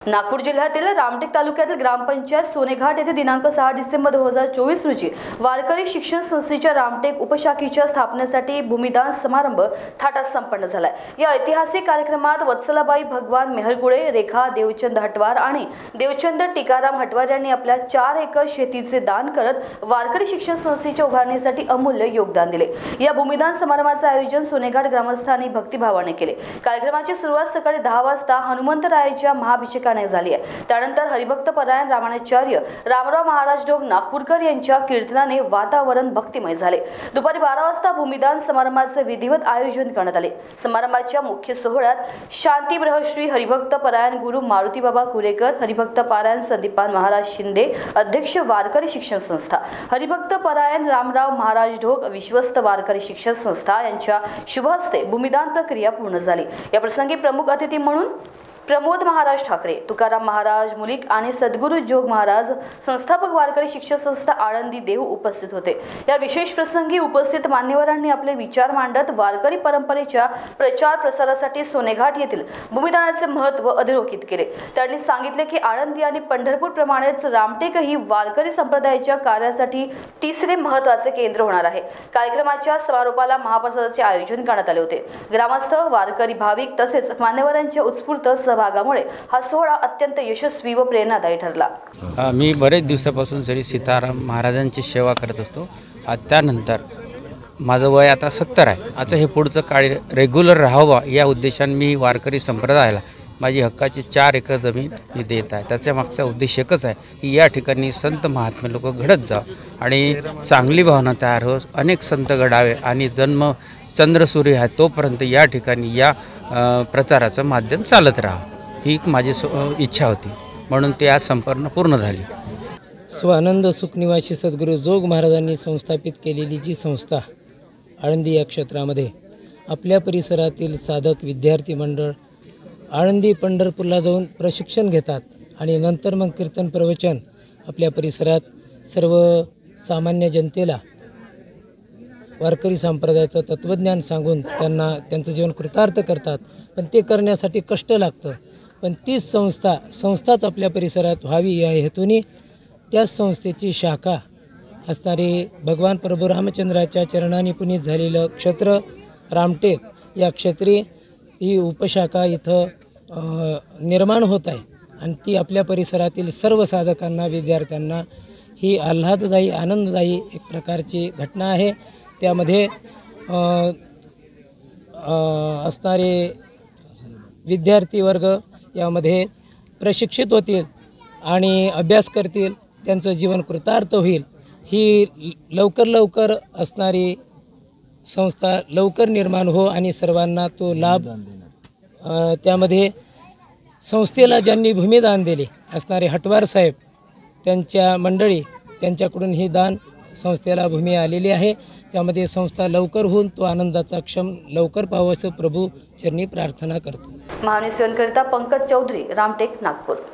नागपूर जिल्ह्यातील रामटेक तालुक्यातील ग्रामपंचायत सोनेघाट येथे दिनांक 6 डिसेंबर 2024 रोजी वारकरी शिक्षण संस्थेच्या रामटेक उपशाखेच्या स्थापनेसाठी भूमिदान समारंभ थाटात संपन्न झाला। या ऐतिहासिक कार्यक्रमात वत्सलाबाई भगवान मेहरकुळे, रेखा देवचंद हटवार आणि देवचंद टीकाराम हटवार यांनी आपल्या 4 एकर शेतीचे दान करत वारकरी शिक्षण संस्थेच्या उभारणीसाठी अमूल्य योगदान दिले। या भूमिदान समारंभाचे आयोजन सोनेघाट ग्रामस्थांनी भक्तिभावाने केले। कार्यक्रमाची सुरुवात सकाळी 10 वाजता हनुमंतरायाच्या महाभिषेकाने झाली आहे। त्यानंतर हरिभक्त परायण रामाचार्य रामराव महाराज ढोग नागपूरकर यांच्या कीर्तनाने वातावरण भक्तिमय झाले। दुपारी 12 वाजता भूमिदान समारंभाचे विधिवत आयोजन करण्यात आले। समारंभाच्या मुख्य सोहळ्यात शांती ब्रह्मश्री हरिभक्त परायण गुरु मारुती बाबा कुरेकर, हरिभक्त परायण संदीपान महाराज शिंदे, अध्यक्ष वारकरी शिक्षण संस्था, हरिभक्त परायण रामराव महाराज ढोग, विश्वस्त वारकरी शिक्षण संस्था यांच्या शुभ हस्ते भूमिदान प्रक्रिया पूर्ण झाली। या प्रसंगी प्रमुख अतिथी म्हणून प्रमोद महाराज ठाकरे, तुकाराम महाराज मुलिक आणि सद्गुरू जोग महाराज संस्थापक वारकरी शिक्षण संस्था आळंदी देव उपस्थित होते। या विशेष प्रसंगी उपस्थित मान्यवरांनी आपले विचार मांडत वारकरी परंपरेच्या प्रचार प्रसारासाठी सोनेघाट येथील भूमिदानाचे महत्त्व अधोरेखित केले। त्यांनी सांगितले की आळंदी आणि पंढरपूर प्रमाणेच रामटेकही वारकरी संप्रदायाच्या कार्यासाठी तिसरे महत्त्वाचे केंद्र होणार आहे। कार्यक्रमाच्या समारोपाला महाप्रसादाचे आयोजन करण्यात आले होते। ग्रामस्थ, वारकरी भाविक तसेच मान्यवरांच्या उत्स्फूर्त सहभागामुळे हा सोहळा अत्यंत यशस्वी व प्रेरणादायी ठरला। मी बरेच दिवसापासून श्री सीताराम महाराजांची सेवा करत असतो। त्यानंतर माझं वय आता 70 आहे। आता हे पुढचं काळ रेग्युलर राहावं या उद्देशाने मी वारकरी संप्रदायाला माझी हक्काची 4 एकर जमीन मी देत आहे। त्याच्या मागचा उद्देश एकच आहे की या ठिकाणी संत महात्मे लोक घडत जावं आणि चांगली भावना तयार हो, अनेक संत घडावे आणि जन्म चंद्रसूर्य आहे तोपर्यंत या ठिकाणी या प्रचाराचं माध्यम चालत राहावं ही माझी इच्छा होती, म्हणून ते आज संपूर्ण पूर्ण झाली। स्वानंद सुखनिवासी सद्गुरू जोग महाराजांनी संस्थापित केलेली जी संस्था आळंदी या क्षेत्रामध्ये आपल्या परिसरातील साधक विद्यार्थी मंडळ आळंदी पंढरपूरला जाऊन प्रशिक्षण घेतात आणि नंतर मग कीर्तन प्रवचन आपल्या परिसरात सर्व सामान्य जनतेला वारकरी संप्रदायाचं तत्त्वज्ञान सांगून त्यांचं जीवन कृतार्थ करतात। पण ते करण्यासाठी कष्ट लागतं, पण तीच संस्थाच आपल्या परिसरात व्हावी या हेतूने त्याच संस्थेची शाखा असणारी भगवान प्रभू रामचंद्राच्या चरणांनी पुनीत झालेलं क्षेत्र रामटेक या क्षेत्री ही उपशाखा इथं निर्माण होत आहे आणि ती आपल्या परिसरातील सर्व साधकांना विद्यार्थ्यांना ही आल्हाददायी आनंददायी एक प्रकारची घटना आहे। त्यामध्ये असणारे विद्यार्थी वर्ग यामध्ये प्रशिक्षित होतील आणि अभ्यास करतील, त्यांचं जीवन कृतार्थ होईल। ही लवकर असणारी संस्था लवकर निर्माण हो आणि सर्वांना तो लाभ त्यामध्ये संस्थेला ज्यांनी भूमिदान दिले असणारे हटवार साहेब त्यांच्या मंडळी त्यांच्याकडून ही दान संस्थेला भूमी आलेली आहे। त्यामध्ये संस्था लवकर होऊन तो आनंदाचा क्षण लवकर पाहावा असं प्रभू चरणी प्रार्थना करतो। महानुभावांकरिता पंकज चौधरी, रामटेक, नागपूर।